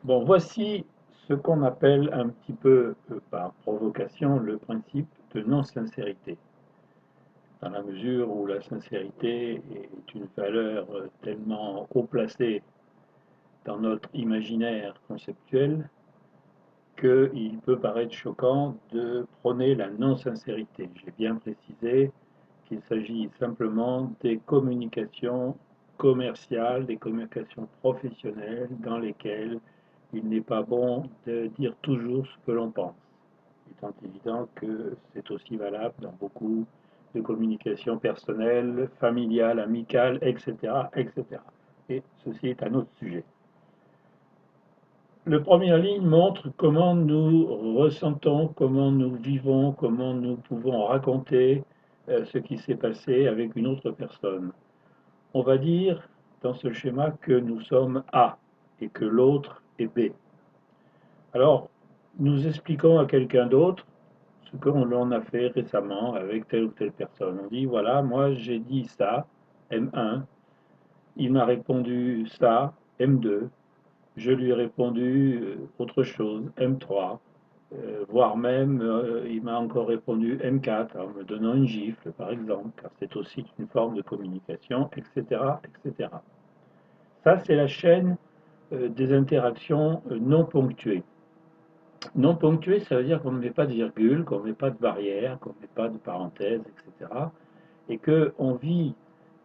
Bon, voici ce qu'on appelle un petit peu par provocation le principe de non-sincérité, dans la mesure où la sincérité est une valeur tellement haut placée dans notre imaginaire conceptuel qu'il peut paraître choquant de prôner la non-sincérité. J'ai bien précisé qu'il s'agit simplement des communications commerciales, des communications professionnelles dans lesquelles il n'est pas bon de dire toujours ce que l'on pense. Étant évident que c'est aussi valable dans beaucoup de communications personnelles, familiales, amicales, etc., etc. Et ceci est un autre sujet. Le première ligne montre comment nous ressentons, comment nous vivons, comment nous pouvons raconter ce qui s'est passé avec une autre personne. On va dire dans ce schéma que nous sommes A et que l'autre est B. Alors, nous expliquons à quelqu'un d'autre ce qu'on a fait récemment avec telle ou telle personne. On dit, voilà, moi j'ai dit ça, M1, il m'a répondu ça, M2, je lui ai répondu autre chose, M3, voire même il m'a encore répondu M4 en me donnant une gifle, par exemple, car c'est aussi une forme de communication, etc., etc. Ça, c'est la chaîne des interactions non ponctuées. Non ponctuées, ça veut dire qu'on ne met pas de virgule, qu'on ne met pas de barrière, qu'on ne met pas de parenthèse, etc. Et qu'on vit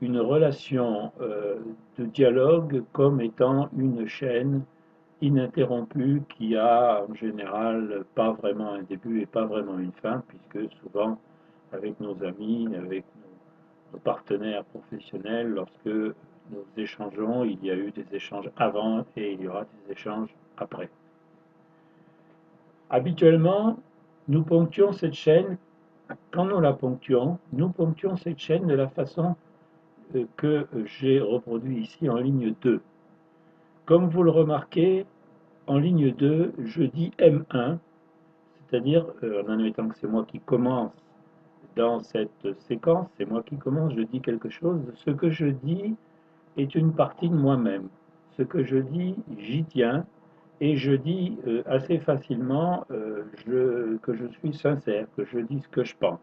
une relation de dialogue comme étant une chaîne ininterrompue qui a en général pas vraiment un début et pas vraiment une fin, puisque souvent avec nos amis, avec nos partenaires professionnels, lorsque nous échangeons, il y a eu des échanges avant et il y aura des échanges après. Habituellement, nous ponctuons cette chaîne, quand nous ponctuons cette chaîne de la façon que j'ai reproduit ici en ligne 2. Comme vous le remarquez, en ligne 2, je dis M1, c'est-à-dire, en admettant que c'est moi qui commence dans cette séquence, c'est moi qui commence, je dis quelque chose. Ce que je dis est une partie de moi-même. Ce que je dis, j'y tiens, et je dis assez facilement que je suis sincère, que je dis ce que je pense.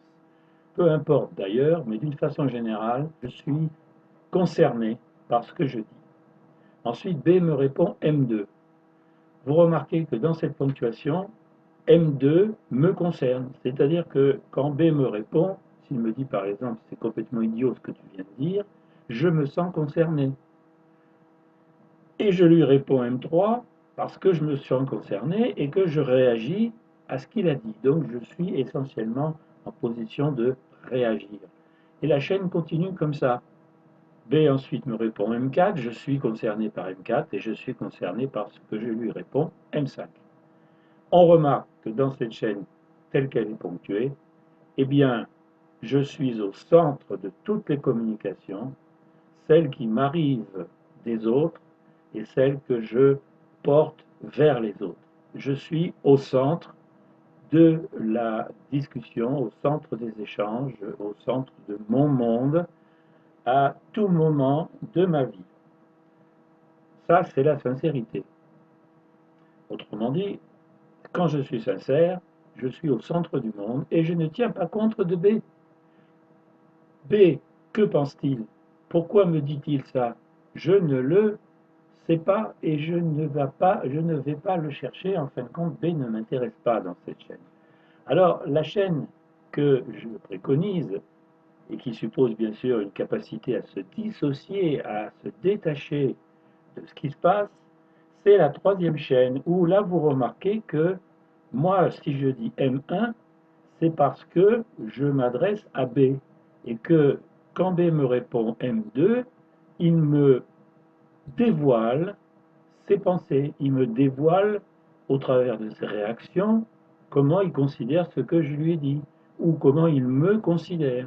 Peu importe d'ailleurs, mais d'une façon générale, je suis concerné par ce que je dis. Ensuite, B me répond M2. Vous remarquez que dans cette ponctuation, M2 me concerne. C'est-à-dire que quand B me répond, s'il me dit par exemple c'est complètement idiot ce que tu viens de dire, je me sens concerné. Et je lui réponds M3 parce que je me sens concerné et que je réagis à ce qu'il a dit. Donc je suis essentiellement en position de réagir. Et la chaîne continue comme ça. B ensuite me répond M4, je suis concerné par M4 et je suis concerné par ce que je lui réponds M5. On remarque que dans cette chaîne telle qu'elle est ponctuée, eh bien, je suis au centre de toutes les communications, celles qui m'arrivent des autres et celles que je porte vers les autres. Je suis au centre de la discussion, au centre des échanges, au centre de mon monde, à tout moment de ma vie. Ça, c'est la sincérité. Autrement dit, quand je suis sincère, je suis au centre du monde et je ne tiens pas compte de B. B, que pense-t-il? Pourquoi me dit-il ça? Je ne le sais pas et je ne vais pas le chercher. En fin de compte, B ne m'intéresse pas dans cette chaîne. Alors, la chaîne que je préconise et qui suppose bien sûr une capacité à se dissocier, à se détacher de ce qui se passe, c'est la troisième chaîne où là vous remarquez que moi, si je dis M1, c'est parce que je m'adresse à B et que quand B me répond M2, il me dévoile ses pensées, il me dévoile au travers de ses réactions comment il considère ce que je lui ai dit ou comment il me considère.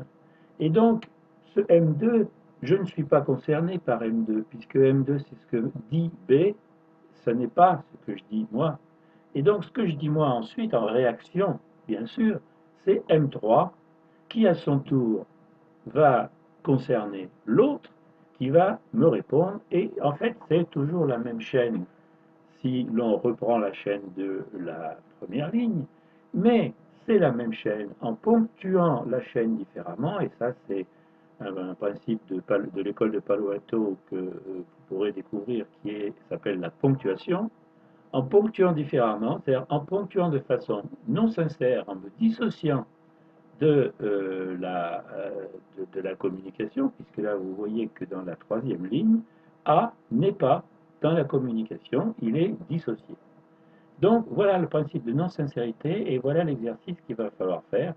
Et donc, ce M2, je ne suis pas concerné par M2 puisque M2 c'est ce que dit B, ce n'est pas ce que je dis moi. Et donc, ce que je dis moi ensuite, en réaction, bien sûr, c'est M3 qui, à son tour, va concerner l'autre qui va me répondre. Et en fait, c'est toujours la même chaîne. si l'on reprend la chaîne de la première ligne, mais c'est la même chaîne en ponctuant la chaîne différemment, et ça c'est un principe de l'école de Palo Alto que vous pourrez découvrir qui s'appelle la ponctuation. En ponctuant différemment, c'est-à-dire en ponctuant de façon non sincère, en me dissociant de la communication, puisque là vous voyez que dans la troisième ligne, A n'est pas dans la communication, il est dissocié. Donc voilà le principe de non-sincérité et voilà l'exercice qu'il va falloir faire.